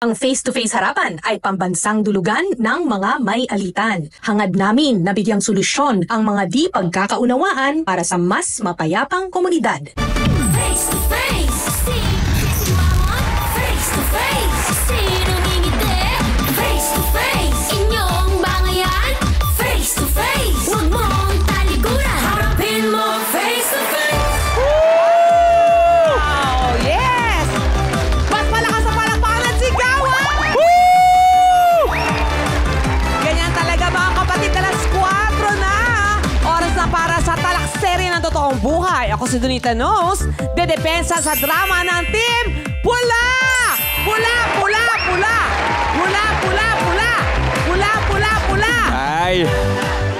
Ang face-to-face harapan ay pambansang dulugan ng mga may alitan. Hangad namin na bigyang solusyon ang mga di pagkakaunawaan para sa mas mapayapang komunidad. Face-to-face, si mama. Face-to-face, sino ngingiti? Face-to-face, inyong bangayan. Face-to-face, huwag mong talikuran. Harapin mo face-to-face. Serye ng totoong buhay. Ako si Donita Knows, dedepensa sa drama ng Team Pula! Pula, pula, pula! Pula, pula, pula! Pula, pula, pula! Ay,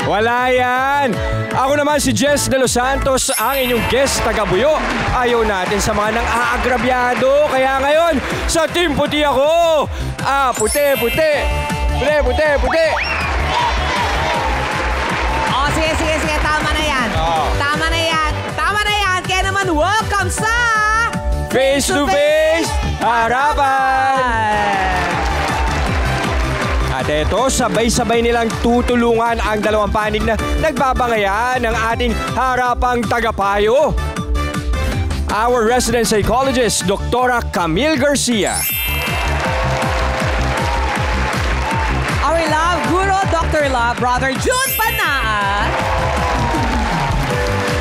wala yan! Ako naman si Jess de los Santos, ang inyong guest taga-Buyo. Ayaw natin sa mga nang-aagrabyado. Kaya ngayon, sa Team Puti ako! Puti, puti! Puti, puti, puti! Oh, sige, sige, sige. Tama na yan. Tama na yan. Tama na yan. Kaya naman, welcome sa Face-to-Face Harapan! At eto, sabay-sabay nilang tutulungan ang dalawang panig na nagbabangayan ng ating harapang tagapayo. Our resident psychologist, Dr. Camille Garcia. Our love guru, Dr. Love, Brother June Panaan.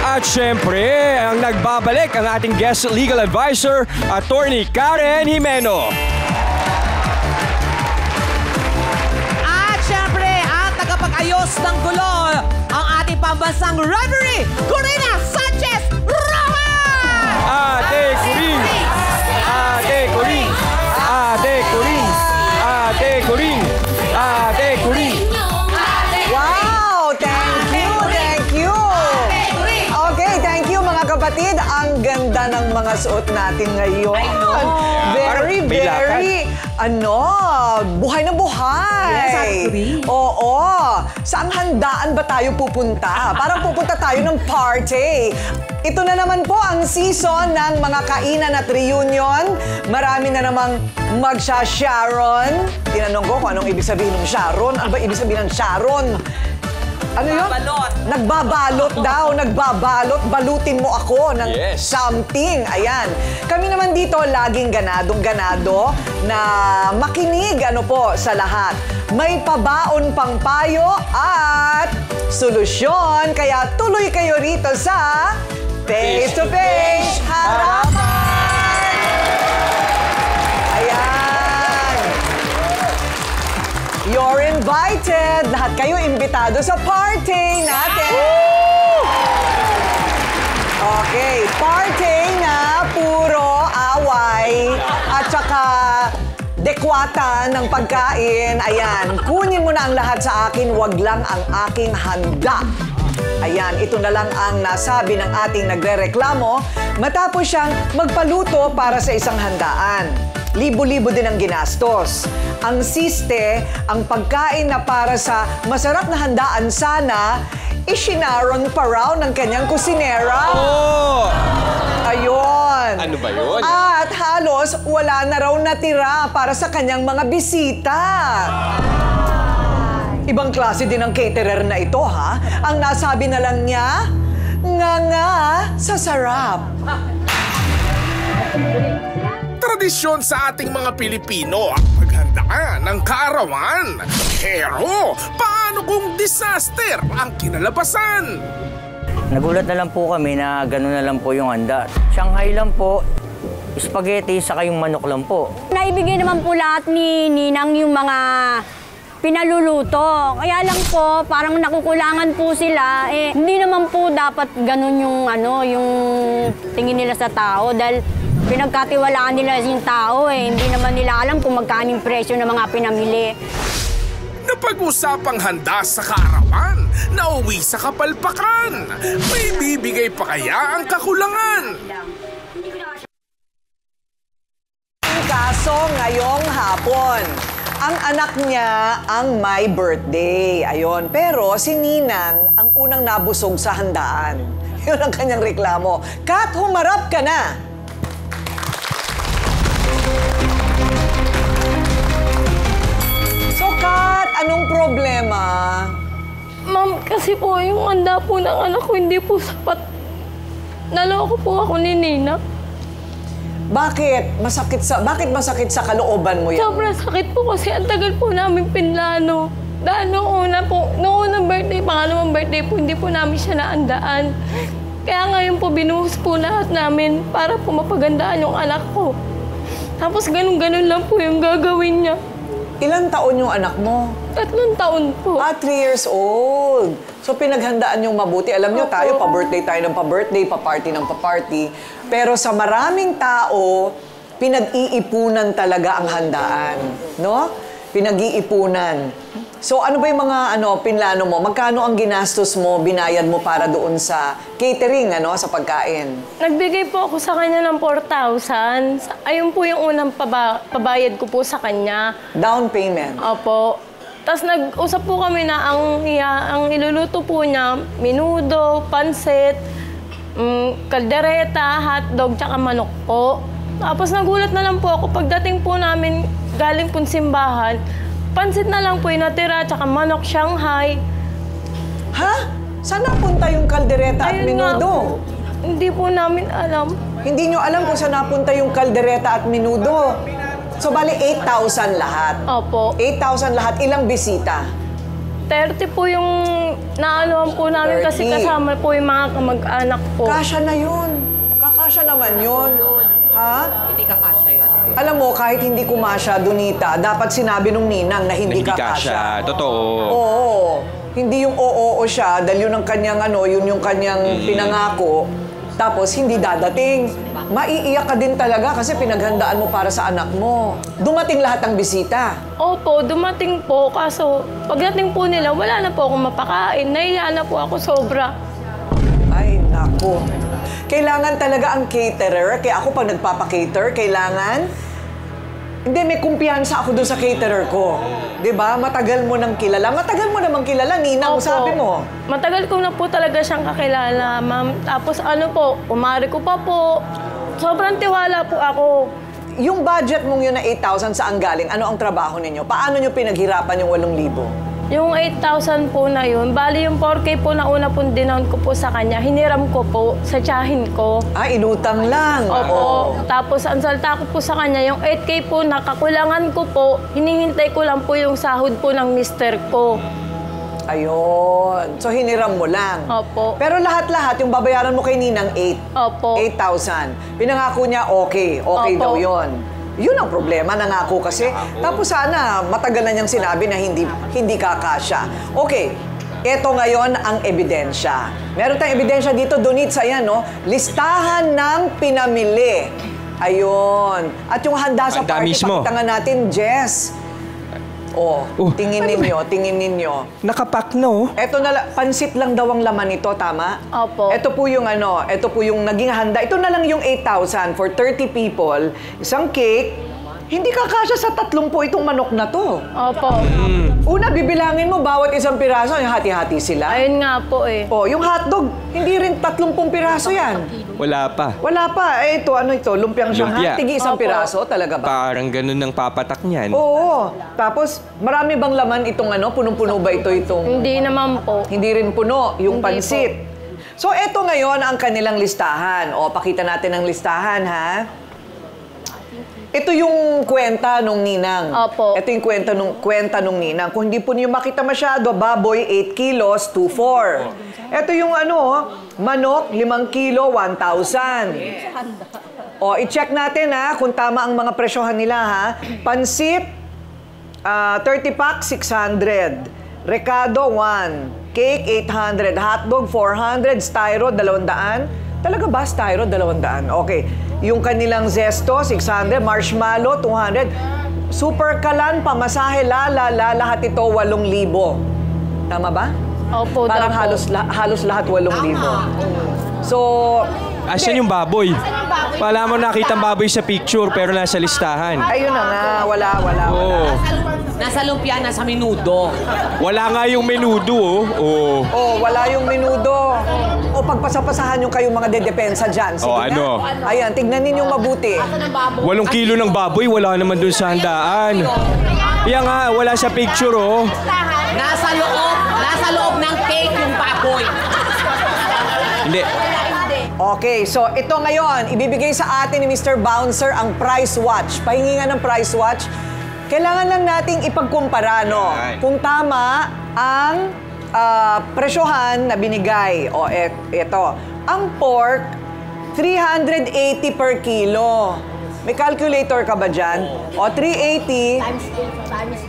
At syempre, ang nagbabalik ang ating guest legal advisor, Attorney Karen Jimeno. At syempre, ang tagapag-ayos ng gulo, ang ating pambansang referee, Corina Sanchez Rojas! Ate Corin! Ate Corin! Ate Corin! Ate Corin! Ate Corin! Wow! Thank you! Thank you! Okay, thank you mga kapatid. Ang ganda ng mga suot natin ngayon. Very, very, buhay na buhay. Yes, actually. Oo. Saan handaan ba tayo pupunta? Parang pupunta tayo ng party. Ito na naman po ang season ng mga kainan at reunion. Marami na namang magsha-Sharon. Tinanong ko kung anong ibig sabihin ng Sharon. Ano ba ibig sabihin ng Sharon? Ano yun? Nagbabalot. Nagbabalot daw. Nagbabalot. Balutin mo ako ng something. Ayan. Kami naman dito laging ganadong-ganado na makinig sa lahat. May pabaon pang payo at solusyon. Kaya tuloy kayo rito sa Face-to-Face Harapan! Ayan. You're invited. Lahat kayo imbitado sa party natin. Okay, party na puro away at saka dekwata ng pagkain. Ayan, kunin mo na ang lahat sa akin, wag lang ang aking handa. Ayan, ito na lang ang nasabi ng ating nagrereklamo matapos siyang magpaluto para sa isang handaan. Libo-libo din ang ginastos. Ang siste, ang pagkain na para sa masarap na handaan sana, ishinaron pa raw ng kanyang kusinera. Oh! Ayun. Ano ba yun? At halos wala na raw natira para sa kanyang mga bisita. Ibang klase din ang caterer na ito, ha? Ang nasabi na lang niya, nga sa sarap. Tradisyon sa ating mga Pilipino ang paghandaan ng kaarawan. Pero, paano kung disaster ang kinalabasan? Nagulat na lang po kami na gano'n na lang po yung handa. Shanghai lang po, spaghetti, saka yung manok lang po. Naibigay naman po lahat ni Ninang yung mga pinaluluto. Kaya lang po, parang nakukulangan po sila. Hindi naman po dapat gano'n yung tingin nila sa tao. Dahil pinagkatiwalaan nila yung tao Hindi naman nila alam kung magkano yung presyo ng mga pinamili. Napag-usapang handa sa kaarawan, nauwi sa kapalpakan. May bibigay pa kaya ang kakulangan? Kaso ngayong hapon, ang anak niya ang may birthday. Ayon, pero si Ninang ang unang nabusog sa handaan. Yun ang kanyang reklamo. Kat, humarap ka na! Kasi po, yung handa po ng anak ko, hindi po sapat. Naloko po ako ni Nina. Bakit masakit sa kalooban mo yan? Sobrang sakit po kasi ang tagal po namin pinlano. Dahil noong unang birthday, pangalawang birthday po, hindi po namin siya naandaan. Kaya ngayon po, binuhos po lahat namin para po mapagandaan yung anak ko. Tapos ganun-ganun lang po yung gagawin niya. Ilang taon yung anak mo? 3 taon po. 3 years old. So pinaghandaan yung mabuti. Alam nyo, tayo, pa-birthday tayo ng pa-birthday, pa-party ng pa-party. Pero sa maraming tao, pinag-iipunan talaga ang handaan. No? Pinag-iipunan. So ano ba yung mga pinlano mo? Magkano ang ginastos mo, binayad mo para doon sa catering, sa pagkain? Nagbigay po ako sa kanya ng 4,000. Ayun po yung unang pabayad ko po sa kanya. Down payment? Opo. Tapos nag-usap po kami na ang iluluto po niya, minudo, pansit, kaldereta, hotdog, tsaka manok po. Tapos nagulat na lang po ako. Pagdating po namin galing po simbahan, pansit na lang po yung natira, tsaka manok Shanghai. Ha? Saan napunta yung kaldereta at minudo? Hindi po namin alam. Hindi nyo alam kung saan napunta yung kaldereta at minudo? So, bali 8,000 lahat? Opo. 8,000 lahat. Ilang bisita? 30 po yung naanoan po namin 30. kasi kasama po yung mga kamag-anak po. Kasya na yun. Kakasya naman yun. Ha? Hindi kakasya yan. Alam mo, kahit hindi kumasya, Donita, dapat sinabi nung ninang na hindi kakasya. Totoo. Oo. Hindi yung oo siya, dahil yun ang kanyang yun yung kanyang pinangako. Tapos hindi dadating. Maiiyak ka din talaga kasi pinaghandaan mo para sa anak mo. Dumating lahat ng bisita. Opo, dumating po. Kaso pagdating po nila, wala na po akong mapakain. Nahiya na po ako sobra. Ay, naku. Kailangan talaga ang caterer. Kaya ako pag nagpapakater, kailangan... Hindi, may kumpiyansa ako doon sa caterer ko. 'Di ba? Matagal mo nang kilala. Matagal mo namang kilala, Ninang, Opo. sabi mo. Matagal ko na po talaga siyang kakilala, ma'am. Tapos umari ko pa po. Sobrang tiwala po ako. Yung budget mong yun na 8,000 saan galing? Ano ang trabaho ninyo? Paano nyo pinaghirapan yung 8,000? Yung 8,000 po na yun, bali yung 4K po na una pong dinown ko po sa kanya, hiniram ko po sa tiyahin ko. Ah, inutang lang. Opo. Tapos ang salta ko po sa kanya, yung 8K po na kakulangan ko po, hinihintay ko lang po yung sahod po ng mister ko. Ayun. So, hiniram mo lang. Opo. Pero lahat-lahat, yung babayaran mo kay Ninang, 8. Opo. 8,000. Pinangako niya, okay. Okay Opo. daw yon. Yun ang problema, nangako kasi. Tapos sana, matagal na niyang sinabi na hindi kakasya. Okay. Ito ngayon ang ebidensya. Meron tayong ebidensya dito, Donitsa, yan, no? Listahan ng pinamili. Ayun. At yung handa sa Handa party, mismo. pakita nga natin, Jess. Tingin ninyo. Nakapack na, oh. Ito na pansit lang daw ang laman nito, tama? Opo. Ito po yung naging handa. Ito na lang yung 8,000 for 30 people. Isang cake. Hindi kakasya sa 30 itong manok na to. Opo. Una, bibilangin mo bawat isang piraso, yung hati-hati sila. Ayun nga po eh. Yung hotdog, hindi rin 30 piraso yan. Wala pa. Wala pa. Ito, lumpiang Shanghai. Lumpia. Tigi isang Opo. piraso, talaga ba? Parang ganun ang papatak niyan. Oo. Tapos, marami bang laman itong punong-puno ba itong... Hindi naman po. Hindi rin puno, yung Hindi pansit. So, eto ngayon ang kanilang listahan. Pakita natin ang listahan, ha? Ito yung kwenta nung Ninang. Opo. Ito yung kwenta nung Ninang. Kung hindi po niyo makita masyado, baboy, 8 kilos, 2,400. Ito yung manok, 5 kilo, 1,000. I-check natin, ha, kung tama ang mga presyohan nila, ha. Pansit, 30 pack, 600. Recado, 1. Cake, 800. Hotdog, 400. Styro, 200. Talaga ba, Styro, 200? Okay. Yung kanilang zesto, 600. Marshmallow, 200. Super kalan, pamasahe, lahat ito, 8,000. Tama ba? Opo, Parang daw po. halos lahat 8,000. So, Asan yung baboy? Wala mo nakita baboy sa picture pero nasa listahan. ayun na nga, wala. Oo. Nasa lumpia, nasa minudo. Wala nga yung menudo, oh. Wala yung menudo. Pagpasapasahan yung kayong mga dedepensa dyan. Sige ano? na. Ayan, tignan ninyong mabuti. 8 kilo ng baboy, wala naman dun sa handaan. Yan nga, wala sa picture, oh. Nasa loob nasa loob ng cake yung baboy. Hindi. Okay, so ito ngayon, ibibigay sa atin ni Mr. Bouncer ang price watch. Pahingi nga ng price watch. Kailangan lang nating ipagkumpara, no? Right. Kung tama ang presyohan na binigay. O, ito. Ang pork, 380 per kilo. May calculator ka ba dyan? O, 380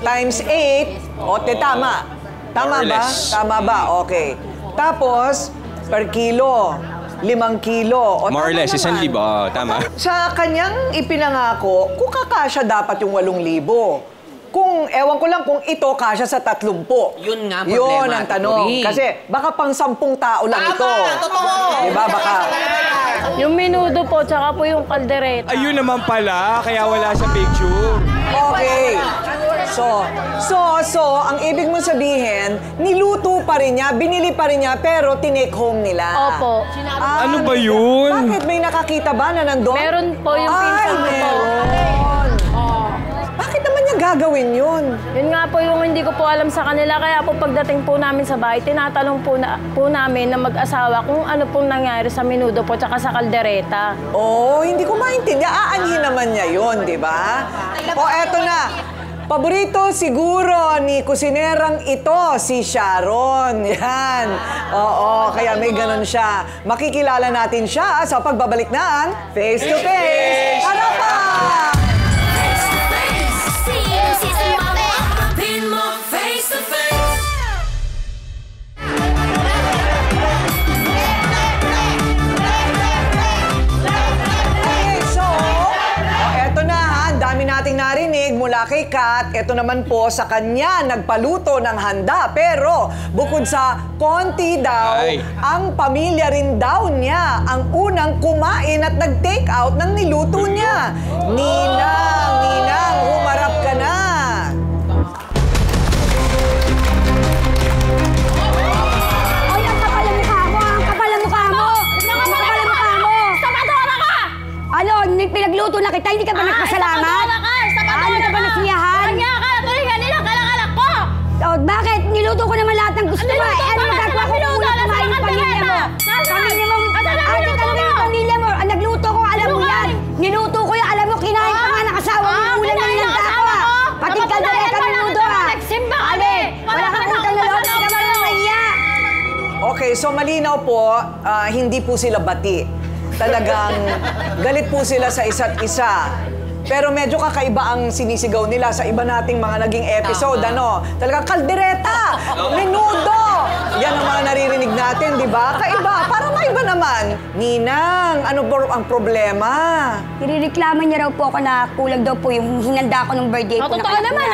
times 8. O, tama. Tama More or ba? less. Tama ba? Okay. Tapos, per kilo, 5 kilo. O, More or tama less, naman. 1,000. Oh, tama. Sa kanyang ipinangako, kung kakasya dapat yung 8,000. Kung, ewan ko lang kung ito kasya sa 30. Yun nga ang Yun problema, ang tanong. Tito Ring. Kasi baka pang 10 tao lang ito. Totoo. Diba? Baka. Yung menudo po, tsaka po yung kaldereta. Ayun naman pala, kaya wala sa picture. Okay. So, ang ibig mo sabihin, niluto pa rin niya, binili pa rin niya, pero tinake home nila. Opo. Ano ba yun? Bakit may nakakita ba na nandun? Meron po yung pinsan ko po. meron. Bakit naman niya gagawin yun? Yun nga po yung hindi ko po alam sa kanila. Kaya po pagdating po namin sa bahay, tinatanong po namin na mag-asawa kung ano pong nangyari sa menudo po tsaka sa kaldereta. Oh, hindi ko maintindihan. Aanhin naman niya yun, di ba? O, eto na. Paborito siguro ni kusinerang ito, si Sharon. Yan. Oo, kaya may ganun siya. Makikilala natin siya sa pagbabalik ng Face to Face. Para pa! Face to face. Si mama, pin mo face to face. Okay, so, eto na ha, ang dami nating narinig mula kay Kat. Eto naman po sa kanya, nagpaluto ng handa. Pero bukod sa konti daw, Ay. ang pamilya rin daw niya ang unang kumain at nag-take out ng niluto niya. Ninang, humarap ka na. Ay, ang kapal ang mukha mo! Ang kapal ang mukha mo! Ang kapal ang mukha mo! Sapadora ka! Ano, pinagluto na kita, hindi ka ba nagpasalamat? Sapadora ka! Hindi ka ba nasiyahan? Kanya ka! Tulingan nila! Kalak-kalak ko! Oh, bakit? Niluto ko naman lahat ng gusto mo. Niluto Ano ko, magagawa ko niluto, kung nasa kumain ng pamilya mo? kaldereta. Pamilya mo. Asan ang Ate, niluto talaga mo? yung pamilya mo. Ang nagluto ko, alam mo yan. Niluto ko yan, alam mo, kinain ko nga ng asawa mo. Ulam na kinain ng nilanda ko. asawa ko. Pati Kapag kaldereta kinain mo lang minudo ito, ah. nagsimba kami. Ale, wala Wala kang ka utang na na loob. utang Hindi ka na ba loob. naiya? Okay, so malinaw po, hindi po sila bati. Talagang galit po sila sa isa't isa. Pero medyo kakaiba ang sinisigaw nila sa iba nating mga naging episode, ano? Talagang kaldereta, menudo. Yan ang mga naririnig natin, di ba? Kaiba, parang maiba naman. Ninang, ano po ang problema? Nirereklaman niya raw po ako na kulang daw po yung hinanda ko ng birthday ko. Totoo naman,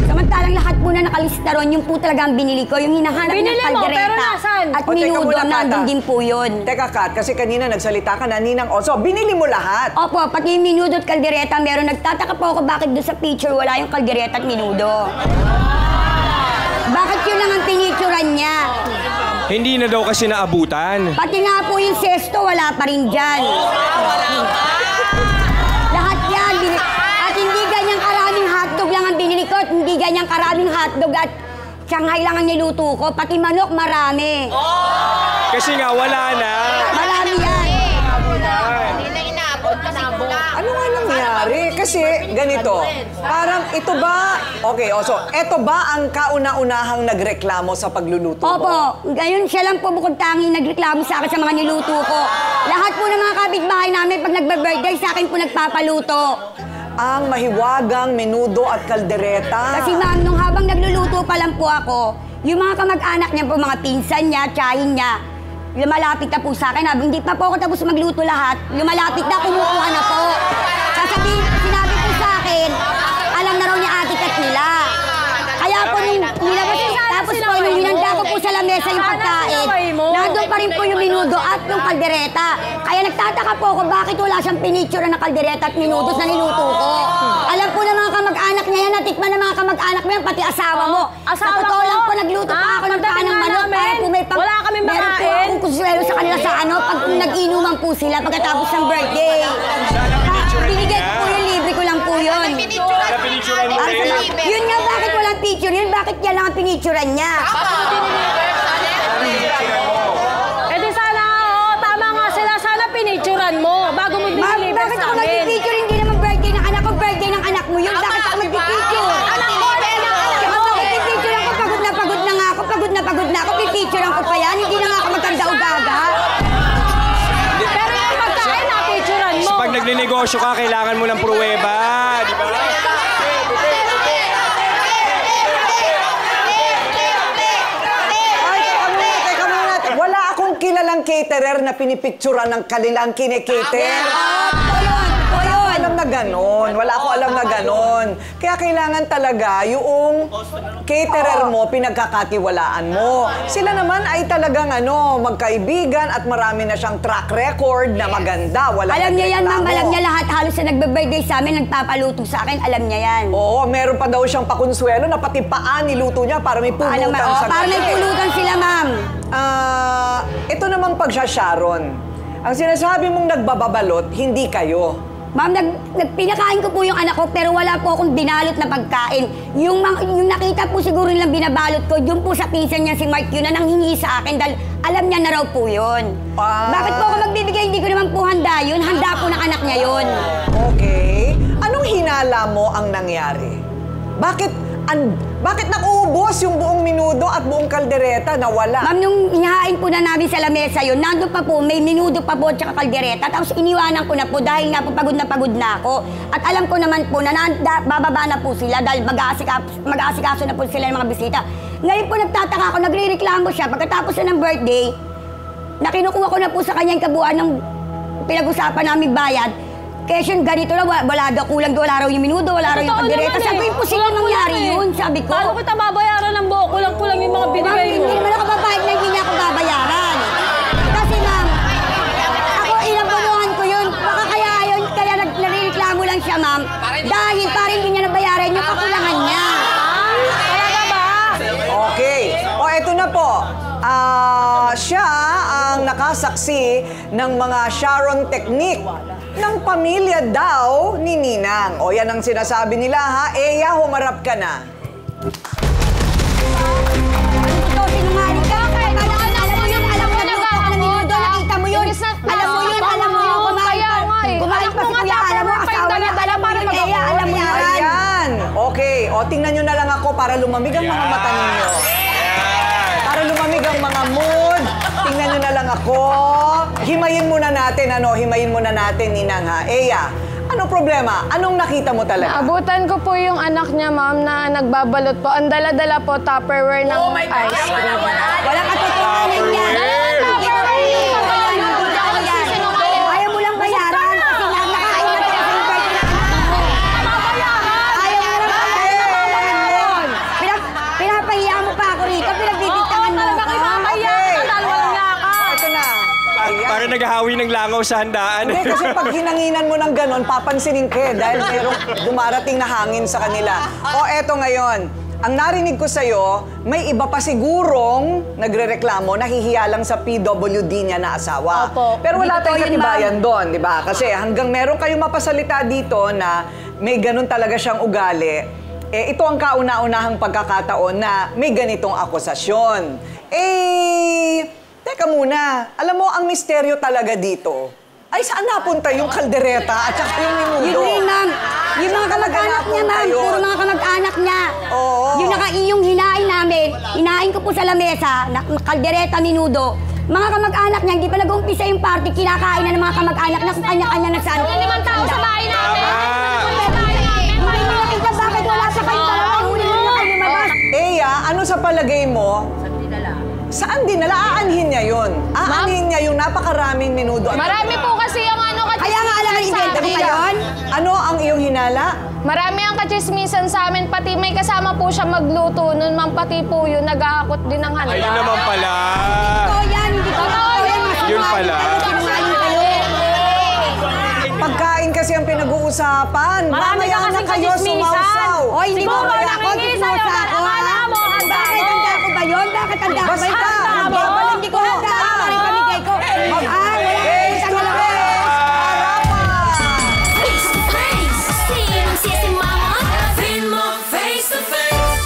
Samantalang lahat po na nakalista ron, yung po talaga ang binili ko, yung hinahanap Binili ng mo, kaldereta. pero nasaan? At O, teka minudo, muna, Kat, nandun din po yun. Teka, Kat, kasi kanina nagsalita ka na, Ninang, so binili mo lahat. Opo, pati yung minudo at kaldereta, meron nagtataka po ako bakit doon sa picture wala yung kaldereta at minudo. Bakit yun lang ang pinicturan niya? Hindi na daw kasi naabutan. Pati nga po yung sesto, wala pa rin dyan. Lahat yan. At hindi ganyang karaming hotdog lang ang binili ko at hindi ganyang karaming hotdog at Shanghai lang ang niluto ko. Pati manok, marami. Kasi nga, wala na. Marami yan. Ano nga nangyari? Kasi ganito, parang ito ba, okay, so ito ba ang kauna-unahang nagreklamo sa pagluluto mo? Opo, ngayon siya lang po bukod tanging nagreklamo sa akin sa mga niluto ko. Lahat po ng mga kapitbahay namin pag nagbe-birthday sa akin po nagpapaluto. Ang mahiwagang menudo at kaldereta. Kasi ma'am, nung habang nagluluto pa lang po ako, yung mga kamag-anak niya po, mga pinsan niya, tiyahin niya, lumalapit na po sa akin. Hindi pa po ako tapos magluto lahat. Lumalapit na, kumukuha na po. Sasabihin, sinabi po sa akin, alam na raw ni Ate Kat nila. Kaya po nung nilabas ko, tapos po nung hinanda ko po sa lamesa yung pagkain, nandun pa rin po yung minudo at yung kaldereta. Kaya nagtataka po ako bakit wala siyang pinicture na kaldereta at minudos na niluto ko. Alam po ng mga kamag-anak niya yan, natikman ng mga kamag-anak mo yan, pati asawa mo. Sa totoo lang po, nagluto pa ako ng kanang manok para po may wala kaming meron po makain. akong kusuelo sa kanila sa ano, pag nag-inuman po sila pagkatapos ng birthday. Binigay ko po yun, libre ko lang po yun. Wala pinicturan mo rin. Yun nga, bakit walang picture yun? Bakit yan lang ang pinicturan niya? negosyo ka, kailangan mo ng pruweba, di ba? Teka muna. Wala akong kilalang caterer na pinipicturan ng kanilang kinikater. Alam na ganon. Wala ako alam na ganon. Kaya kailangan talaga yung caterer mo, pinagkakatiwalaan mo. Sila naman ay talagang magkaibigan at marami na siyang track record na maganda. Alam niya yan, ma'am. Alam niya lahat. Halos na nagbe-birthday sa amin, nagpapaluto sa akin. Alam niya yan. Oo, meron pa daw siyang pakonsuelo na pati paan niluto niya para may pulutan sa para may pulutan sila, ma'am. Ito namang pagsasyaron. Ang sinasabi mong nagbababalot, hindi kayo. Ma'am, pinakain ko po yung anak ko pero wala po akong binalot na pagkain. Yung nakita po siguro nilang binabalot ko, yung po sa pinsan niya si Mark yun na nanghingi sa akin dahil alam niya na raw po yun. Bakit po ako magbibigay? Hindi ko naman po handa yun. Handa po ng anak niya yun. Okay. Anong hinala mo ang nangyari? Bakit nakuubos yung buong minudo at buong kaldereta na wala? Ma'am, nung inihain po na namin sa lamesa yun, nandun pa po, may minudo pa po at saka kaldereta. Tapos iniwanan ko na po dahil nga po pagod na ako. At alam ko naman po na bababa na po sila dahil mag-aasikaso na po sila ng mga bisita. Ngayon po nagtataka ako, nagre-reklamo siya pagkatapos na ng birthday, na kinukuha ko na po sa kanya yung kabuuan ng pinag-usapan namin bayad. Kaya siya ganito lang, wala daw kulang, wala raw yung minudo, wala raw yung kaldereta. Sabi ko, imposible mangyari yun, sabi ko. Paano kita babayaran ng buo? Kulang-kulang yung mga binigay mo. Hindi naman ako babayad na hindi niya ako babayaran. Kasi ma'am, ako inabamuhan ko yun. Baka kaya yun, kaya narireklamo lang siya ma'am. Dahil parang hindi niya nabayaran yung kakulangan niya. Talaga ba? Okay. Eto na po. Siya ang nakasaksi ng mga Sharon technique ng pamilya daw ni Ninang. Yan ang sinasabi nila ha. Eya, humarap ka na. Ito, sinungaling ka. Alam mo na luto ka ng minudo. Nakita mo yun. Alam mo yun. Kumain pa si Kuya. Alam mo, asawa niya. Eya, alam mo yan. Ayan. Okay. Tingnan nyo na lang ako para lumamig ang mga mata ninyo. Para lumamig ang mga mood. Tingnan nyo na lang ako. Himayin muna natin, Ninang ha. Eya, anong problema? Anong nakita mo talaga? Abutan ko po yung anak niya, ma'am, na nagbabalot po. Ang dala-dala po, Tupperware ng ice cream. Wala katotohanan yan. Ayaw mo lang bayaran kasi nakain na tayo sa birthday na anak mo. Ayaw mo lang bayaran. Pinapahiya mo pa ako rito, pinagbibintangan mo ako. Ito na. Parang naghahawi ng langaw sa handaan. Hindi, kasi pag hinanginan mo ng ganon, papansinin ka dahil merong dumarating na hangin sa kanila. Eto ngayon. Ang narinig ko sa'yo, may iba pa sigurong nagrereklamo, nahihiya lang sa PWD niya na asawa. Opo. Pero wala Dito tayong yun, katibayan doon, di ba? Kasi hanggang meron kayong mapasalita dito na may ganon talaga siyang ugali, ito ang kauna-unahang pagkakataon na may ganitong akusasyon. Teka muna, alam mo, ang misteryo talaga dito, ay saan napunta yung kaldereta at saka yung minudo? Yun rin, ma'am. Yung mga kamag-anak niya, ma'am. Puro mga kamag-anak niya. Oo. Yung hinain namin, hinain ko po sa lamesa, kaldereta, minudo. Mga kamag-anak niya, hindi pa nag-umpisa yung party, kinakain na ng mga kamag-anak na kung kanya-kanya na saan. Wala naman tao sa bahay namin. Hindi mo nakita bakit wala sa kayong dalawa. Huli na kayo mabas. Eya, ano sa palagay mo? Saan dinala? Aanhin niya yun. Aanhin niya yung napakaraming minudo. Marami po kasi yung Kaya nga alam ang invento mo ngayon. Ano ang iyong hinala? Marami ang kachismisan sa amin, pati may kasama po siya magluto nun, ma'am, pati po yun, nag-aakot din ng handa. Ayun naman pala. Totoo yan, hindi totoo yan. Yun pala. Sinungaling kayo. Pagkain kasi ang pinag-uusapan. Marami Mamaya ka na kasing kayo kachismisan. sumausaw. Oy, hindi mo Siguro, kaya ako, nangingi gusto sa'yo, mo sa ako, akala ha? mo, handa Bakit mo. handa ko ba yun? Bakit handa ko ba yun? handa mo. Hindi ko handa. Maring pamigay ko. Wala kang tanggalawin. Face to face, si mama, pin mo face to face.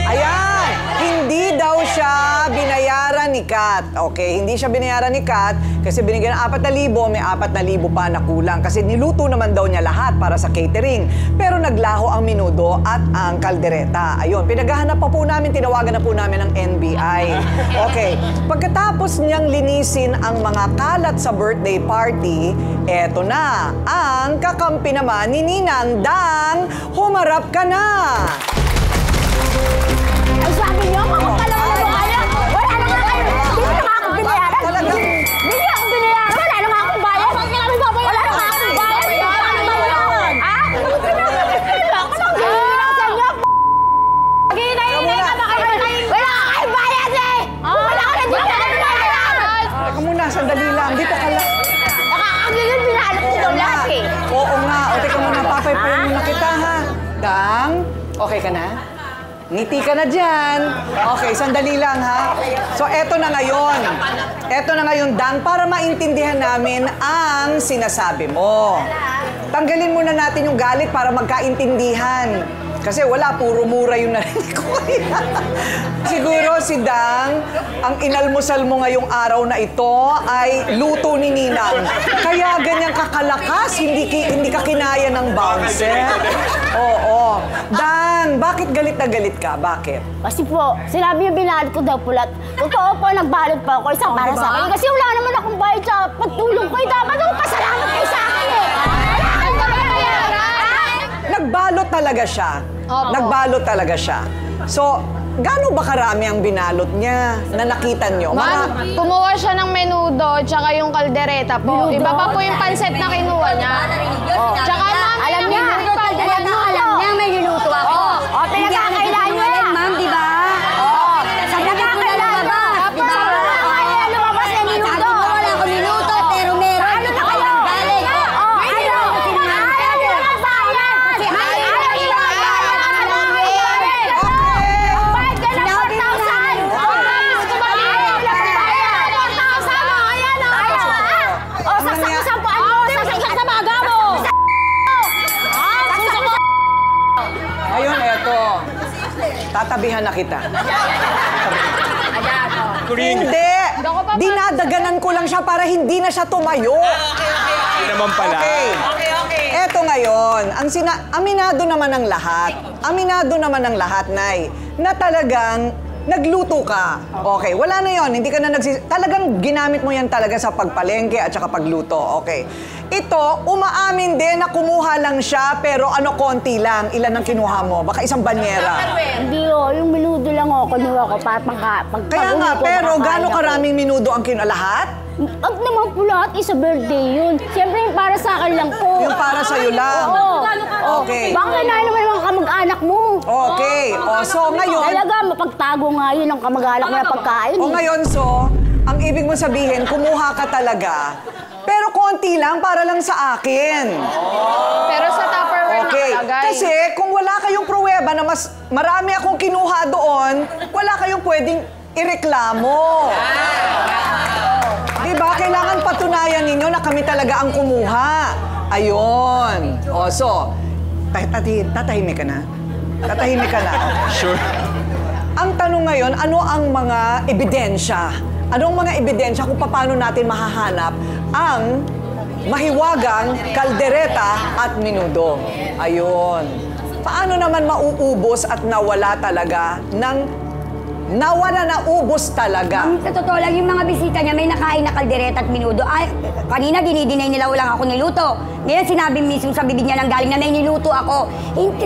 Ayan, hindi daw siya binayaran ni Kat. Okay, hindi siya binayaran ni Kat, Kasi binigyan ng 4,000, may 4,000 pa na kulang. Kasi niluto naman daw niya lahat para sa catering. Pero naglaho ang menudo at ang kaldereta. Ayun, pinaghahanap pa po namin, tinawagan na po namin ng NBI. Okay, pagkatapos niyang linisin ang mga kalat sa birthday party, eto na, ang kakampi naman ni Ninang Dang, humarap ka na! Ay, sabi niyo, makapalaw na ba kaya? Wala na nga kayo. Hindi na nga akong binayaran. Talagang... Hindi niya akong binayaran. Wala na nga akong bayad. Wala na nga akong bayad. Ha? Ako nang hihingi lang sa inyo. Hinay ka ba kayo? Wala ka kayong bayad eh! Wala ka na dito ka na bayad! Teka muna, sandali lang. Dito ka lang. Nakakagigil, pinalap ko daw lahat eh. Oo nga. O, teka muna, papay-payin na kita, ha? Dang, okay ka na? Ngiti ka na dyan. Okay, sandali lang, ha? So, eto na ngayon. Eto na ngayon, Dang, para maintindihan namin ang sinasabi mo. Tanggalin muna natin yung galit para magkaintindihan. Kasi wala, puro mura yung narinig ko. Siguro si Dang, ang inalmusal mo ngayong araw na ito ay luto ni Ninang. Kaya ganyang kakalakas, hindi ka kinaya ng bouncer. Oo. Dang, bakit galit na galit ka? Bakit? Kasi po, sinabi niya binalot ko daw pulat. Totoo po, nagbalot pa ako isang para sa akin. Kasi wala naman akong bayad sa pagtulong ko. Dapat ako pasalamat kayo sa akin eh. Nagbalot talaga siya. Opo. Nagbalot talaga siya. So, gaano ba karami ang binalot niya na nakita niyo? Ma'am, kumuha siya ng menudo tsaka yung kaldereta po. Menudo? Iba pa po yung pansit na kinuha niya. Tsaka ma'am, Alam niya, alam niya may niluto ako. O, pinagkakailan niyo rin, ma'am, di ba? Oo. Sabi ko na lumabas, di ba? Kaya lumabas na niluto. Wala akong niluto, pero meron. Ano na kayo? Galing. Ano? Ayaw na bayan. Ayaw na Ayun, eto. Tatabihan na kita. Hindi! Dinadaganan ko lang siya para hindi na siya tumayo. Hindi naman pala. Okay. Eto ngayon, aminado naman ng lahat. Aminado naman ng lahat, Nay, na talagang nagluto ka. Okay, wala na yon. Hindi ka na talagang ginamit mo yan talaga sa pagpalengke at saka pagluto. Okay. Ito, umaamin din na kumuha lang siya, pero konti lang. Ilan ang kinuha mo? Baka isang banyera. Hindi yung minudo lang ako, kinuha ko para pag Kaya nga, pero gaano karaming minudo ang kinuha? Lahat? Wag naman po lahat, isa birthday yun. Siyempre yung para sa akin lang po. Yung para sa'yo lang? Oo. Okay. Baka kailangan naman yung kamag-anak mo. Okay. O, so ngayon... Talaga, mapagtago nga yun ang kamag-anak mo na pagkain. O ngayon, so, ang ibig mo sabihin, kumuha ka talaga, pero konti lang para lang sa akin. pero sa Tupperware Okay. nakalagay. Kasi kung wala kayong pruweba na mas marami akong kinuha doon, wala kayong pwedeng ireklamo. Diba? Kailangan patunayan ninyo na kami talaga ang kumuha. Ayun. O, so, tatahimik ka na? Tatahimik ka na? Sure. Ang tanong ngayon, ano ang mga ebidensya? Anong mga ebidensya kung paano natin mahahanap ang mahiwagang kaldereta at menudo? Ayun. Paano naman mauubos at nawala talaga naubos talaga? Sa totoo lang, yung mga bisita niya may nakain na kaldereta at menudo. Ay, kanina dinidinay nila walang ako niluto. Ngayon sinabi mismo sa bibig niya ng galing na may niluto ako.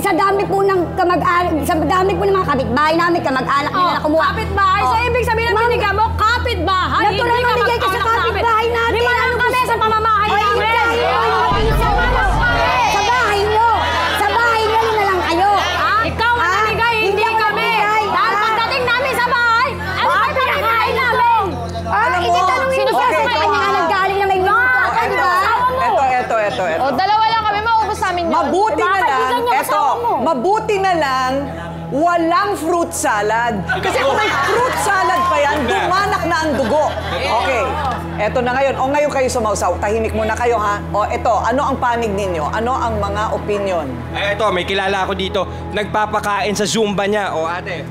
Sa dami po ng mga kapitbahay namin, kamag-anak nila na kumuha. Kapitbahay? So, ibig sabihin na binigyan mo, kapitbahay? Natural Hindi ka mamigay ka sa mag-anak kapitbahay natin. Lima lang kami sa pamamahay namin. Sa bahay nyo! Sa bahay nyo na lang kayo! Ikaw ang namigay, hindi ako kami. namigay. Dahil pagdating namin sa bahay, ano ba pinakain namin? Alam mo, Itatanungin mo siya okay, sa kanya nga naggaling na may minuto ako, di ba? Eto. O, dalawa lang kami, maubos namin yun. Mabuti na lang, kaibigan niya kasama mo. mabuti na lang, walang fruit salad. Kasi kung may fruit salad pa yan, dumanak na ang dugo. Okay, eto na ngayon. O ngayon kayo sumausaw, tahimik muna kayo ha. O eto, ano ang panig ninyo? Ano ang mga opinion? Eto, may kilala ako dito. Nagpapakain sa Zumba niya. O ate.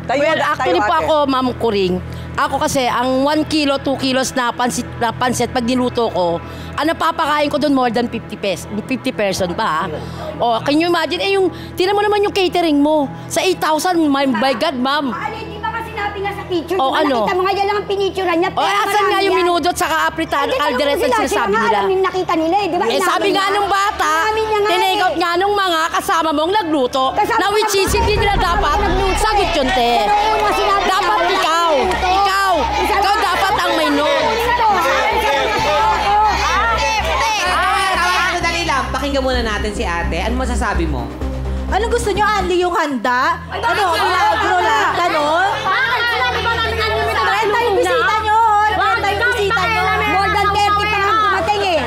Tayo, Well, actually tayo, po ate. ako, Ma'am Kuring. Ako kasi, ang 1 kilo, 2 kilos na pansit pag niluto ko, ang napapakain ko doon more than 50 person pa. O, can you imagine? Tingnan mo naman yung catering mo. Sa 8,000, my God, ma'am. Hindi ba kasi sinabi nga sa picture? O, ano? Nakita mo nga yan lang ang pinicturean niya. O, asan nga yung minudot sa apritada, caldereta ang sinasabi nila? Yung nakita nila eh, di ba? Sabi nga nung bata, tinake out nga nung mga kasama mong nagluto, na which is hindi nila dapat sagot yun, te. Dapat ikaw dapat ang may note. Dali lang, pakinggan muna natin si ate. Ano masasabi mo? Ano gusto nyo, Anli, yung handa? Ano, milagro lang, gano'n? Sinabi ba namin ano yung 30 yung bisita nyo, 30 yung bisita nyo. More than 30 pa nga dumating eh.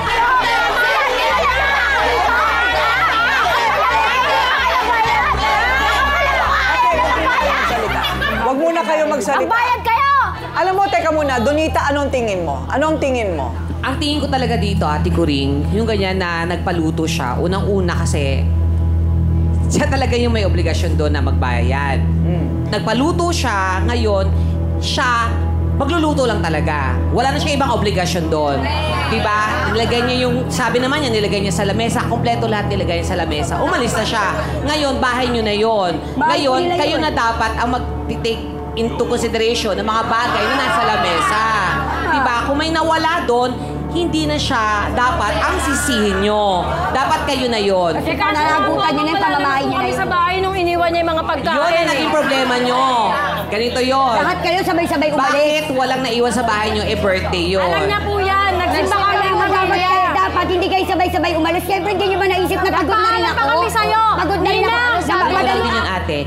Huwag muna kayo magsalita. Magbayad kayo! Alam mo, teka muna, Donita, anong tingin mo? Anong tingin mo? Ang tingin ko talaga dito, Ate Kuring, yung ganyan na nagpaluto siya, unang-una kasi, siya talaga yung may obligasyon doon na magbayad. Nagpaluto siya, ngayon, siya, magluluto lang talaga. Wala na siya ibang obligasyon doon. Diba? Nilagay niya yung, sabi naman niya, nilagay niya sa lamesa. Kompleto lahat nilagay niya sa lamesa. Umalis na siya. Ngayon, bahay niyo na yon. Ngayon, kayo na dapat ang mag-take into consideration ng mga bagay na nasa lamesa. Diba? Kung may nawala doon, hindi na siya dapat ang sisihin nyo. Dapat kayo na yon. Kasi nalagutan niya na yung pamamahay niya na yun. Sa bahay nung iniwan niya yung mga pagkain. Yun ang naging problema nyo. Ganito yon. Lahat kayo sabay-sabay umalis. Bakit walang naiwan sa bahay nyo? Birthday yun. Alam niya po yan. Nagsimba ka lang Dapat hindi kayo sabay-sabay umalis. Siyempre, hindi nyo ba naisip na pagod na rin ako? kami sa'yo. Pagod na rin ako. Madali din yan, ate.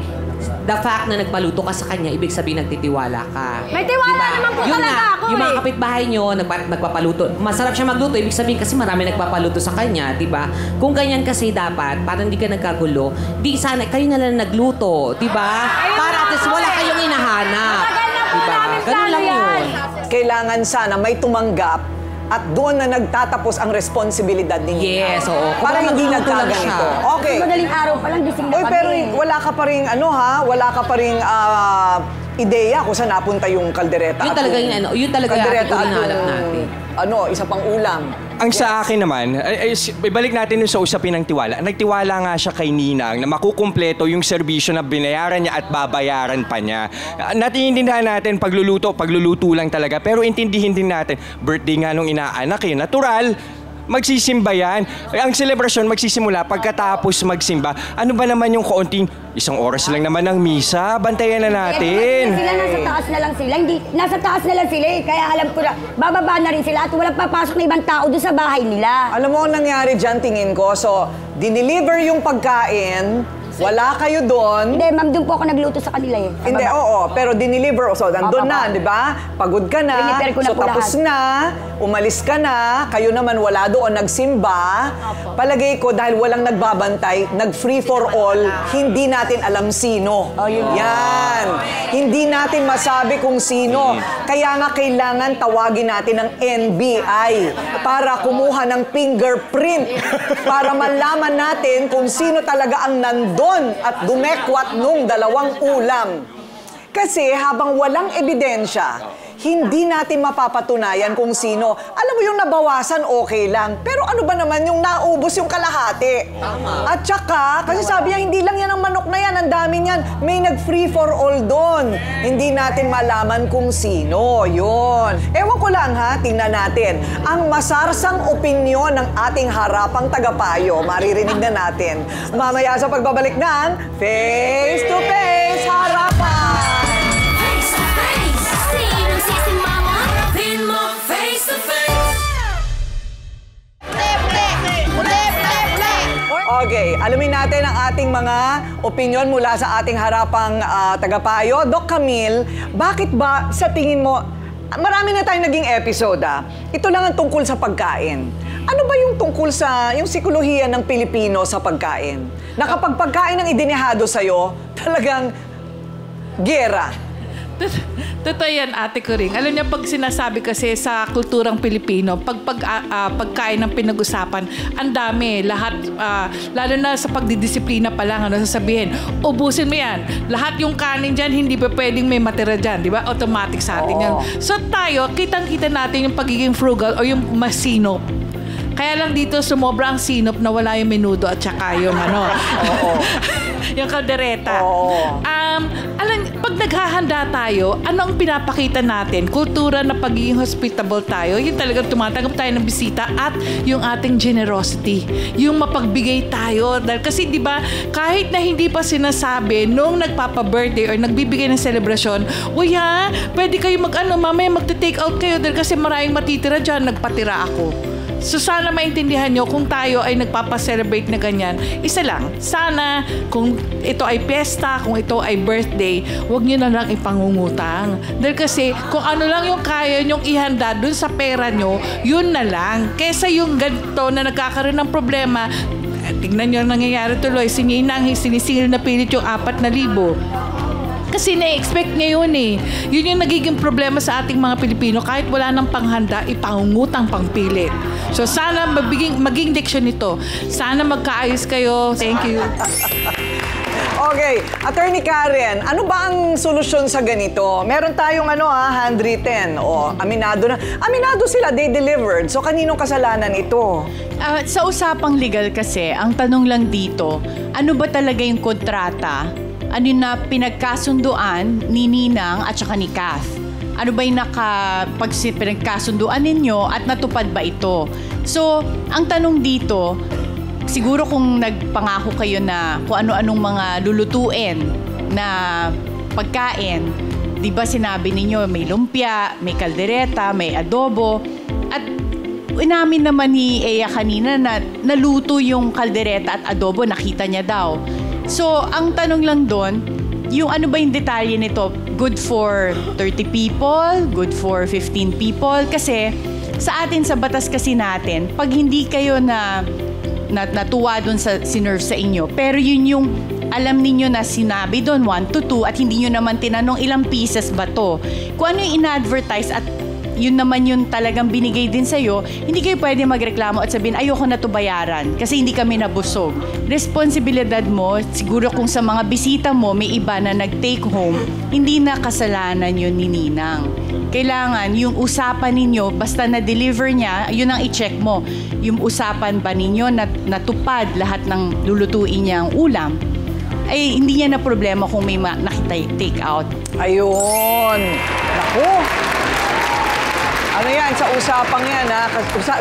The fact na nagpaluto ka sa kanya, ibig sabihin nagtitiwala ka. May tiwala naman po Yun talaga nga, ako yung mga eh. kapitbahay nyo, nagpapaluto. Masarap siya magluto, ibig sabihin kasi marami nagpapaluto sa kanya, di ba? Kung ganyan kasi dapat, para hindi ka nagkagulo, di sana, kayo na lang nagluto, di ba? Para at least wala kayong inahanap. Di ba? Ganun lang yun. Kailangan sana may tumanggap at doon na nagtatapos ang responsibilidad ninyo. Yes, oo. Para Kung hindi nagluto lang nagkaganito. siya. Okay. Madaling araw pa lang, gising na Oy, kami. pero wala ka pa rin, wala ka pa rin ideya kung saan napunta yung kaldereta. Yun at talaga yung- yung yun talaga yung kaldereta at hinahanap yung, natin. isa pang ulam. Ang sa akin naman, ibalik natin yung sa usapin ng tiwala. Nagtiwala nga siya kay Ninang na makukumpleto yung serbisyo na binayaran niya at babayaran pa niya. Naiintindihan natin pagluluto lang talaga. Pero intindihin din natin, birthday nga nung inaanak eh, natural. Magsisimba yan. Ang selebrasyon magsisimula pagkatapos magsimba. Ano ba naman yung kaunting 1 oras lang naman ng misa? Bantayan na natin. Sila nasa taas na lang sila. Hindi, nasa taas na lang sila eh. Kaya alam ko na, bababa na rin sila at walang papasok na ibang tao doon sa bahay nila. Alam mo ang nangyari dyan, tingin ko. So, dineliver yung pagkain, wala kayo doon. Hindi, ma'am, doon po ako nagluto sa kanila eh. Hindi, oo. Pero dineliver. So, nandun na, di ba? Pagod ka na. Prepare ko na So, po tapos lahat. na. Umalis ka na. Kayo naman wala doon. Nagsimba. Palagay ko, dahil walang nagbabantay, nag-free for all, hindi natin alam sino. Yan. Hindi natin masabi kung sino. Kaya nga kailangan tawagin natin ng NBI para kumuha ng fingerprint para malaman natin kung sino talaga ang nandun at dumekwat nung 2 ulam. Kasi habang walang ebidensya, hindi natin mapapatunayan kung sino. Alam mo yung nabawasan, okay lang. Pero ano ba naman yung naubos yung kalahati? Tama. At saka, kasi sabi niya, hindi lang yan ang manok na yan, ang dami niyan. May nag-free for all doon. Hindi natin malaman kung sino. Yun. Ewan ko lang ha, tingnan natin. Ang masarsang opinyon ng ating harapang tagapayo, maririnig na natin. Mamaya sa pagbabalik ng Face to Face Harapan! Face to face. Sinong sisi mama? Pin mo face to face. Okay, alamin natin ang ating mga opinyon mula sa ating harapang tagapayo. Doc Camille, bakit ba sa tingin mo, marami na tayong naging episode ito lang ang tungkol sa pagkain. Ano ba yung tungkol sa, yung sikolohiya ng Pilipino sa pagkain? Na kapag pagkain ang idinehado sa'yo, talagang gera. Totoo yan, Ate Coring. Alam niya, pag sinasabi kasi sa kulturang Pilipino, pagkain ng pinag-usapan, ang dami, lahat, lalo na sa pagdidisiplina pa lang, sasabihin, ubusin mo yan. Lahat yung kanin dyan, hindi pa pwedeng may matira dyan, di ba? Automatic sa atin yan. So tayo, kitang-kita natin yung pagiging frugal o yung masinop. Kaya lang dito, sumobra ang sinop na wala yung menudo at saka yung yung kaldereta. Alam, pag naghahanda tayo, ano ang pinapakita natin? Kultura na pagiging hospitable tayo, yung talagang tumatanggap tayo ng bisita at yung ating generosity, yung mapagbigay tayo. Dahil kasi di ba, kahit na hindi pa sinasabi nung nagpapa-birthday or nagbibigay ng selebrasyon, uy ha, pwede kayo mamaya magte-take out kayo dahil kasi maraming matitira dyan, nagpatira ako. So sana maintindihan nyo kung tayo ay nagpapa-celebrate na ganyan, isa lang, sana kung ito ay piyesta, kung ito ay birthday, huwag nyo na lang ipangungutang. Dahil kasi kung ano lang yung kaya nyong ihanda dun sa pera nyo, yun na lang. Kesa yung ganito na nagkakaroon ng problema, tignan nyo ang nangyayari tuloy, sinisingil na pilit yung 4,000. Kasi na-expect niya yun eh. Yun yung nagiging problema sa ating mga Pilipino. Kahit wala ng panghanda, ipangungutang pangpilit. So sana maging leksyon ito. Sana magkaayos kayo. Thank you. Okay, Attorney Karen, ano ba ang solusyon sa ganito? Meron tayong handwritten. Aminado na. Aminado sila, they delivered. So kaninong kasalanan ito? Sa usapang legal kasi, ang tanong lang dito, ano ba talaga yung kontrata? Ano na pinagkasunduan ni Ninang at saka ni Kath? Ano ba yung pinagkasunduan ninyo at natupad ba ito? So, ang tanong dito, siguro kung nagpangako kayo na kung ano-anong mga lulutuin na pagkain, di ba sinabi ninyo may lumpia, may kaldereta, may adobo, at inamin naman ni Eya kanina na naluto yung kaldereta at adobo, nakita niya daw. So, ang tanong lang doon, yung ano ba yung detalye nito? Good for 30 people? Good for 15 people? Kasi sa atin, sa batas kasi natin, pag hindi kayo natuwa doon sa sinerve sa inyo, pero yun yung alam ninyo na sinabi doon 1 to 2 at hindi nyo naman tinanong ilang pieces ba to. Kung ano yung in-advertise at yun naman yung talagang binigay din sa'yo, hindi kayo pwede magreklamo at sabihin, ayoko na to bayaran kasi hindi kami nabusog. Responsibilidad mo, siguro kung sa mga bisita mo, may iba na nag-take home, hindi na kasalanan yun ni Ninang. Kailangan yung usapan ninyo, basta na-deliver niya, yun ang i-check mo. Yung usapan ba ninyo na natupad lahat ng lulutuin niyang ulam, ay hindi niya na problema kung may nakita-take out. Ayun! Naku! Ano yan? Sa usapang yan, ha?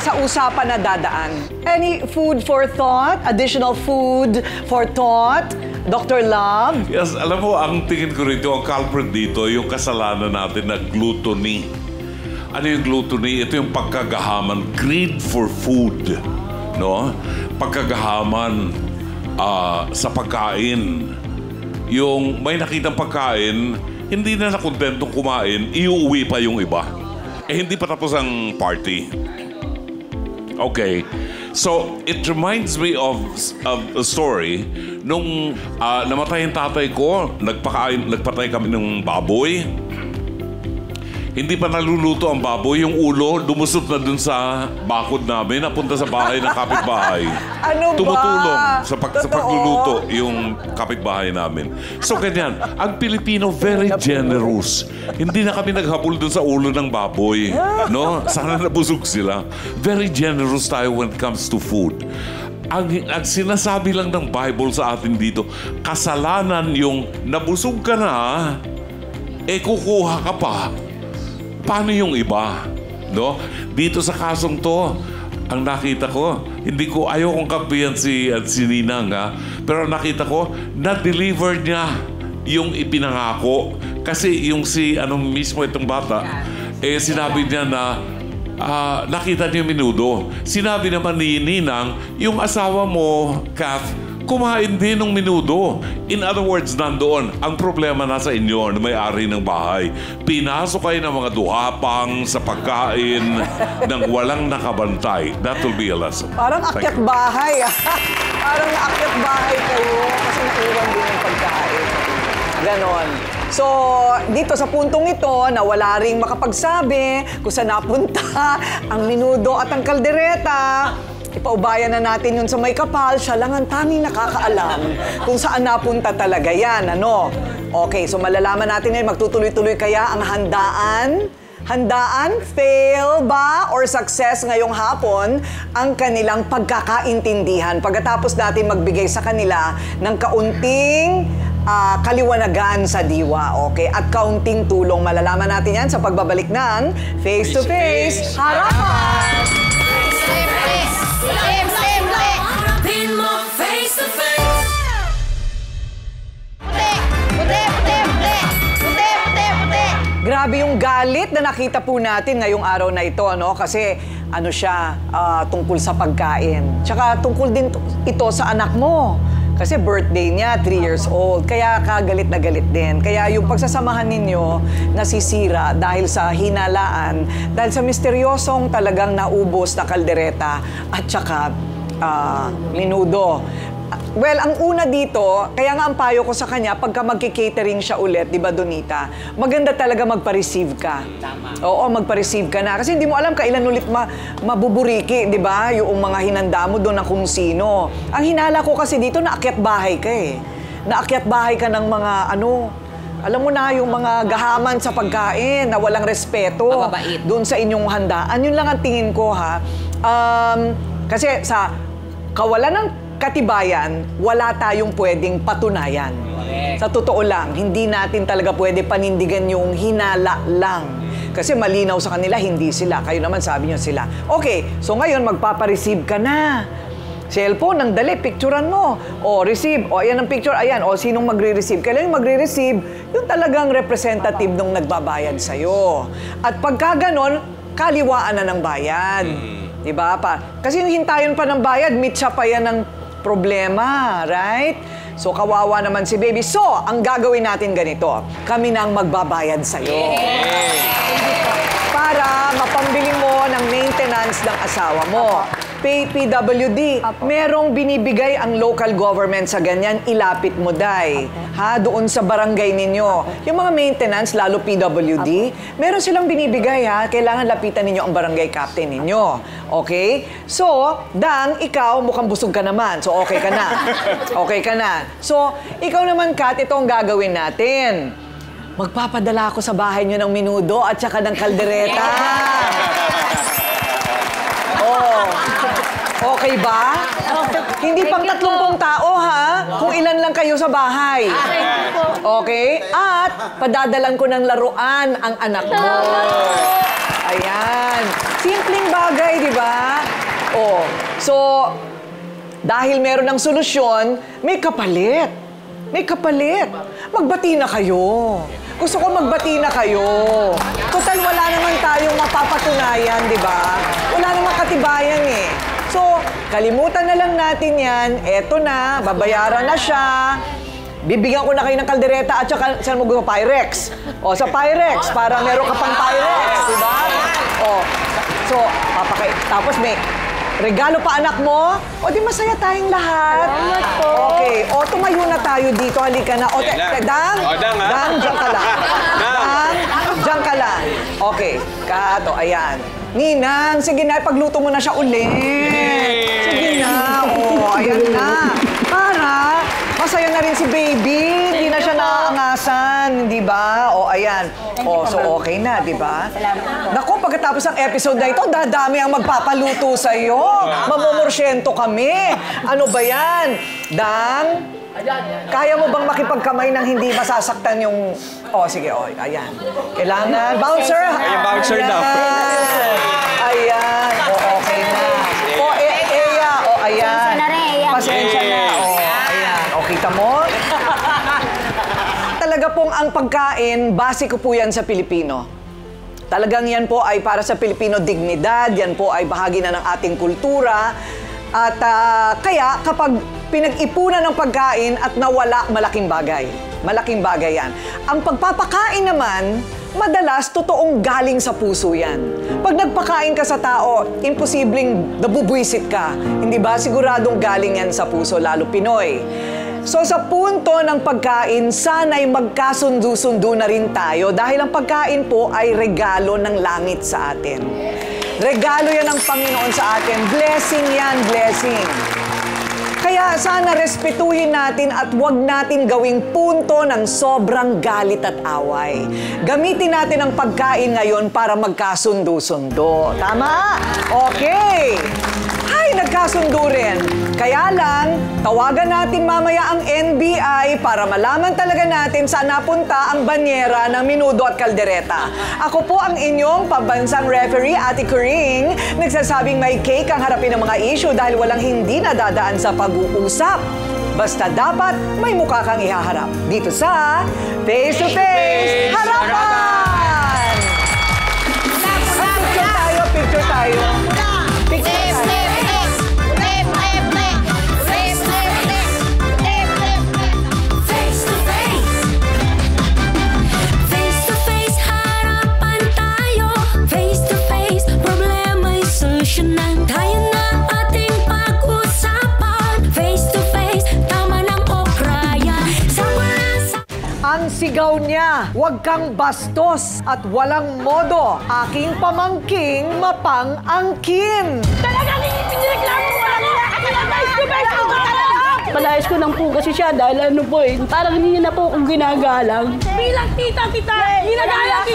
Sa usapan na dadaan. Any food for thought? Additional food for thought? Dr. Love? Yes, alam mo, ang tingin ko rito, ang culprit dito, yung kasalanan natin na gluttony. Ano yung gluttony? Ito yung pagkagahaman, greed for food. No? Pagkagahaman sa pagkain. Yung may nakitang pagkain, hindi na nakontentong kumain, iuwi pa yung iba. Hindi pa tapos ang party. Okay. So, it reminds me of a story. Nung namatay ang tatay ko, nagpatay kami ng baboy. Hindi pa naluluto ang baboy. Yung ulo, lumusot na dun sa bakod namin, napunta sa bahay ng kapitbahay. Ano ba? Tumutulong sa pagluluto yung kapitbahay namin. So, ganyan. Ang Pilipino, very generous. Hindi na kami naghabol dun sa ulo ng baboy. No? Sana nabusog sila. Very generous tayo when it comes to food. Ang sinasabi lang ng Bible sa atin dito, kasalanan yung nabusog ka na, kukuha ka pa. Paano yung iba? No? Dito sa kasong to, ang nakita ko, ayaw kong kampihan si Ninang, ha? Pero nakita ko, na-deliver niya yung ipinangako. Kasi yung mismo itong bata, sinabi niya na nakita niya yung minudo. Sinabi naman ni Ninang, yung asawa mo, Kath, kumain din ng minudo. In other words, nandoon. Ang problema nasa inyo na may-ari ng bahay. Pinasok kayo ng mga duhapang sa pagkain ng walang nakabantay. That will be a lesson. Parang akyat bahay. Parang akyat bahay kayo kasi naiwan din yung pagkain. Ganon. So, dito sa puntong ito, na wala ring makapagsabi kung saan napunta ang menudo at ang kaldereta, ipaubayan na natin yun sa may kapal. Siya lang ang tanging nakakaalam kung saan napunta talaga yan. Ano? Okay, so malalaman natin ngayon, magtutuloy-tuloy kaya ang handaan? Handaan, fail ba or success ngayong hapon ang kanilang pagkakaintindihan pagkatapos natin magbigay sa kanila ng kaunting kaliwanagan sa diwa, okay? At kaunting tulong. Malalaman natin yan sa pagbabalik ng Face to Face Harapan! Harapin mo face to face. Grabe yung galit na nakita po natin ngayong araw na ito, no? Kasi ano siya, tungkol sa pagkain. Tsaka tungkol din ito sa anak mo. Kasi birthday niya, 3 years old. Kaya kagalit na galit din. Kaya yung pagsasamahan ninyo nasisira dahil sa hinalaan, dahil sa misteryosong talagang naubos na kaldereta at tsaka menudo. Well, ang una dito, kaya nga ang payo ko sa kanya, pagka magki-catering siya ulit, di ba, Donita, maganda talaga magpa-receive ka. Tama. Oo, magpa-receive ka na. Kasi hindi mo alam kailan ulit mabuburiki, di ba, yung mga hinanda mo doon na kung sino. Ang hinala ko kasi dito, naakyat bahay ka eh. Naakyat bahay ka ng mga, alam mo na, yung mga gahaman sa pagkain na walang respeto doon sa inyong handaan. Yun lang ang tingin ko, ha. Kasi sa kawalan ng katibayan, wala tayong pwedeng patunayan. Correct. Sa totoo lang, hindi natin talaga pwede panindigan yung hinala lang. Kasi malinaw sa kanila, hindi sila. Kayo naman sabi nyo sila. Okay, so ngayon magpapareceive ka na. Cellphone, nang dali, picturean mo. O, receive. O, ayan ang picture. Ayan. O, sinong magre-receive? Kailan yung magre-receive? Yung talagang representative nung nagbabayad sa'yo. At pagka ganon, kaliwaan na ng bayad. Diba? Kasi yung hintayon pa ng bayad, mitsa pa yan ng problema, right? So, kawawa naman si baby. So, ang gagawin natin ganito, kami na ang magbabayad sa'yo. Para mapambili mo ng maintenance ng asawa mo. Pay PWD. Merong binibigay ang local government sa ganyan, ilapit mo, Day. Ha? Doon sa barangay ninyo. Yung mga maintenance, lalo PWD, meron silang binibigay, ha? Kailangan lapitan ninyo ang barangay captain ninyo. Okay? So, Dang, ikaw, mukhang busog ka naman. So, okay ka na. Okay ka na. So, ikaw naman, Kat, ito ang gagawin natin. Magpapadala ako sa bahay nyo ng menudo at saka ng kaldereta. Oh. Okay ba? Hindi pang 30 tao, ha? Kung ilan lang kayo sa bahay. Okay? At padadalan ko ng laruan ang anak mo. Ayan. Simpleng bagay, di ba? Oh. So, dahil meron ng solusyon, may kapalit. May kapalit. Magbati na kayo. Gusto ko magbati na kayo. Total, wala naman tayong mapapatunayan, di ba? Wala namang katibayan eh. So, kalimutan na lang natin yan. Eto na, babayaran na siya. Bibigyan ko na kayo ng kaldereta at saka saan mo gusto? Pyrex. O, sa Pyrex, para meron ka pang Pyrex, di ba? O, so, tapos may regalo pa anak mo? O, di masaya tayong lahat. Salamat po. Okay, o, tumayo na tayo dito. Halika na. O, Dang, Dang, dyan ka lang. Dang, dyan ka lang. Okay, Kat, o, ayan. Ninang, sige na, pagluto mo na siya ulit. Sige na, o, ayan na. Para masaya na rin si baby. Hindi na siya naaangasan, di ba? O, ayan. O, so okay na, di ba? Naku, pagkatapos ng episode na ito, dadami ang magpapaluto sa'yo. Mamumorsyento kami. Ano ba yan? Dang, kaya mo bang makipagkamay nang hindi masasaktan yung... Oh, sige, oh, ayan. Kailangan... Bouncer! Ayan, bouncer daw. Ayan. O, okay na. O, Eya. O, ayan. Pasensya na. O, ayan. O, kita mo? Talaga pong ang pagkain, base ko po yan sa Pilipino. Talagang yan po ay para sa Pilipino dignidad, yan po ay bahagi na ng ating kultura. At kaya kapag pinag-ipunan ng pagkain at nawala, malaking bagay. Malaking bagay yan. Ang pagpapakain naman, madalas totoong galing sa puso yan. Pag nagpakain ka sa tao, imposibleng nabubwisit ka. Hindi ba? Siguradong galing yan sa puso, lalo Pinoy. So sa punto ng pagkain, sana'y magkasundo-sundo na rin tayo dahil ang pagkain po ay regalo ng langit sa atin. Regalo yan ng Panginoon sa atin. Blessing yan, blessing. Kaya sana respetuhin natin at huwag natin gawing punto ng sobrang galit at away. Gamitin natin ang pagkain ngayon para magkasundo-sundo. Tama? Okay. Ay, nagkasundo rin. Kaya lang, tawagan natin mamaya ang NBI para malaman talaga natin saan napunta ang banyera ng Menudo at Caldereta. Ako po ang inyong pambansang referee, Ate Coring, nagsasabing may cake ang harapin ng mga issue dahil walang hindi nadadaan sa pag-uusap. Basta dapat may mukha kang ihaharap. Dito sa Face to Face Harapan! Picture tayo, picture tayo. Picture tayo. Tayo na ating pag-usapan. Face to face, tama ng okraya. Ang sigaw niya, huwag kang bastos at walang modo. Aking pamangking mapang-angkin. Talagang ipinireklamo ko lang na kasi face to face ko palayas ko lang po kasi siya dahil ano po parang hindi na po akong ginagalang. Bilang tita kita, ginagalang kita.